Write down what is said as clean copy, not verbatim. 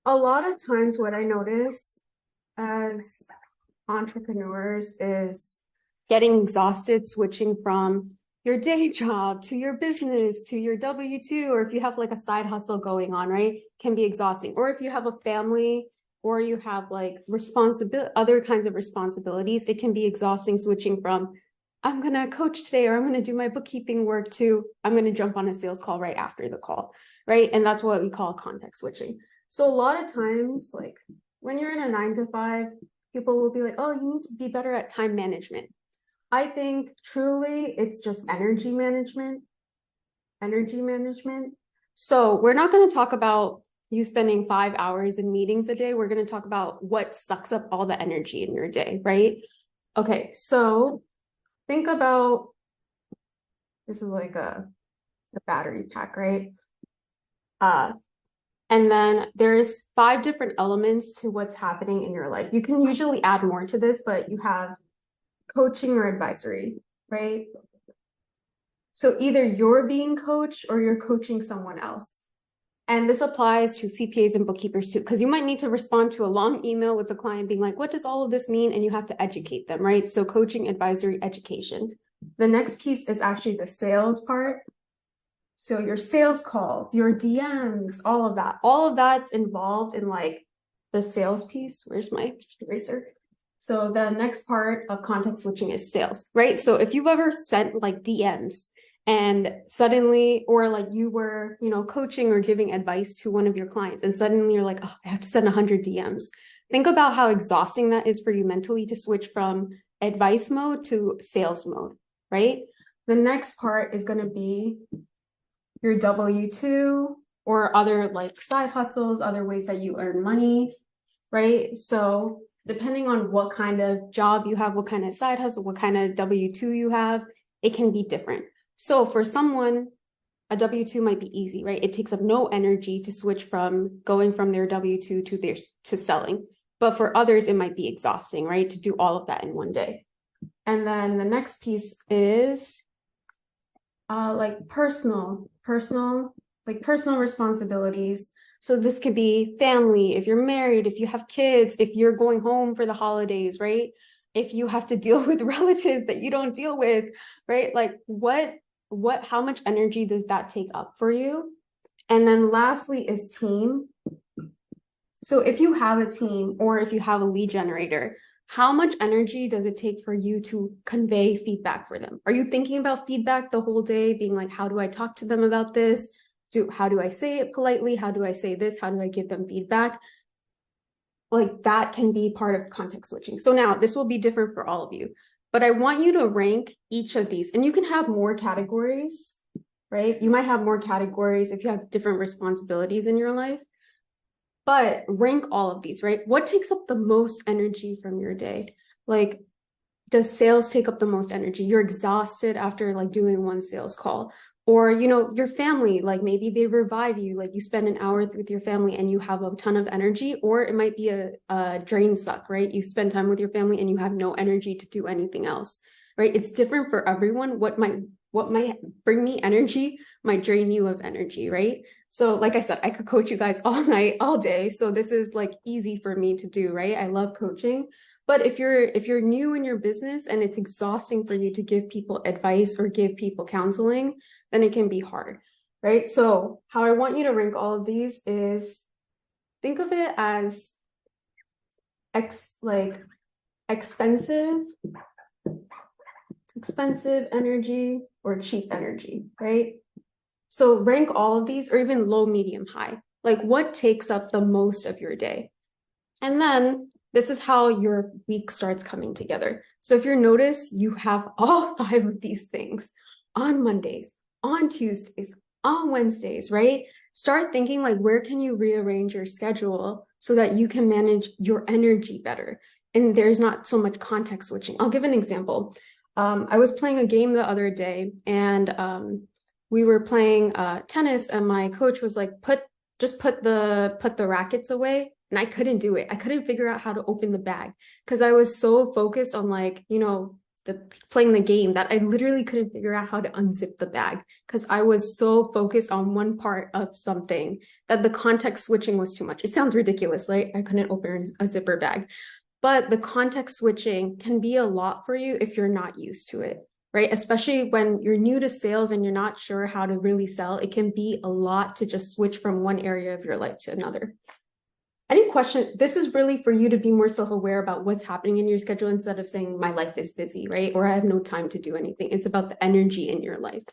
A lot of times what I notice as entrepreneurs is getting exhausted switching from your day job to your business to your W-2, or if you have like a side hustle going on, right? Can be exhausting. Or if you have a family or you have like responsibility, other kinds of responsibilities, it can be exhausting switching from I'm going to coach today or I'm going to do my bookkeeping work to I'm going to jump on a sales call right after the call, right? And that's what we call context switching. So a lot of times, like when you're in a 9 to 5, people will be like, oh, you need to be better at time management. I think truly it's just energy management. Energy management. So we're not going to talk about you spending 5 hours in meetings a day. We're going to talk about what sucks up all the energy in your day, right? Okay, so think about this is like a battery pack, right? Uh, and then there's 5 different elements to what's happening in your life. You can usually add more to this, but you have coaching or advisory, right? So either you're being coached or you're coaching someone else. And this applies to CPAs and bookkeepers too, because you might need to respond to a long email with a client being like, what does all of this mean? And you have to educate them, right? So coaching, advisory, education. The next piece is actually the sales part. So your sales calls, your DMs, all of that's involved in like the sales piece. Where's my eraser? So the next part of context switching is sales, right? So if you've ever sent like DMs and suddenly, or like you were, coaching or giving advice to one of your clients and suddenly you're like, oh, I have to send 100 DMs. Think about how exhausting that is for you mentally to switch from advice mode to sales mode, right? The next part is going to be your W-2 or other like side hustles, other ways that you earn money, right? So depending on what kind of job you have, what kind of side hustle, what kind of W-2 you have, it can be different. So for someone, a W-2 might be easy, right? It takes up no energy to switch from going from their W-2 to selling. But for others, it might be exhausting, right? To do all of that in one day. And then the next piece is like personal responsibilities. So this could be family, if you're married, if you have kids, if you're going home for the holidays, right? If you have to deal with relatives that you don't deal with, right? Like how much energy does that take up for you? And then lastly is team. So if you have a team or if you have a lead generator, how much energy does it take for you to convey feedback for them? Are you thinking about feedback the whole day, being like, how do I talk to them about this? How do I say it politely? How do I say this? How do I give them feedback? Like that can be part of context switching. So now this will be different for all of you, but I want you to rank each of these, and you can have more categories, right? You might have more categories if you have different responsibilities in your life. But rank all of these, right? What takes up the most energy from your day? Like, does sales take up the most energy? You're exhausted after like doing one sales call. Or, your family, like maybe they revive you, like you spend an hour with your family and you have a ton of energy, or it might be a drain suck, right? You spend time with your family and you have no energy to do anything else, right? It's different for everyone. What might bring me energy might drain you of energy, right? So like I said, I could coach you guys all night, all day. So this is like easy for me to do, right? I love coaching. But if you're new in your business and it's exhausting for you to give people advice or give people counseling, then it can be hard, right? So how I want you to rank all of these is think of it as like expensive energy or cheap energy, right? So rank all of these, or even low, medium, high. Like what takes up the most of your day? And then this is how your week starts coming together. So if you notice, you have all 5 of these things on Mondays, on Tuesdays, on Wednesdays, right? Start thinking like, where can you rearrange your schedule so that you can manage your energy better? And there's not so much context switching. I'll give an example. I was playing a game the other day and we were playing tennis and my coach was like, put the rackets away. And I couldn't do it. I couldn't figure out how to open the bag because I was so focused on like, playing the game that I literally couldn't figure out how to unzip the bag because I was so focused on one part of something that the context switching was too much. It sounds ridiculous, right? I couldn't open a zipper bag, but the context switching can be a lot for you if you're not used to it, right? Especially when you're new to sales and you're not sure how to really sell, it can be a lot to just switch from one area of your life to another. Any question? This is really for you to be more self-aware about what's happening in your schedule instead of saying my life is busy, right? Or I have no time to do anything. It's about the energy in your life.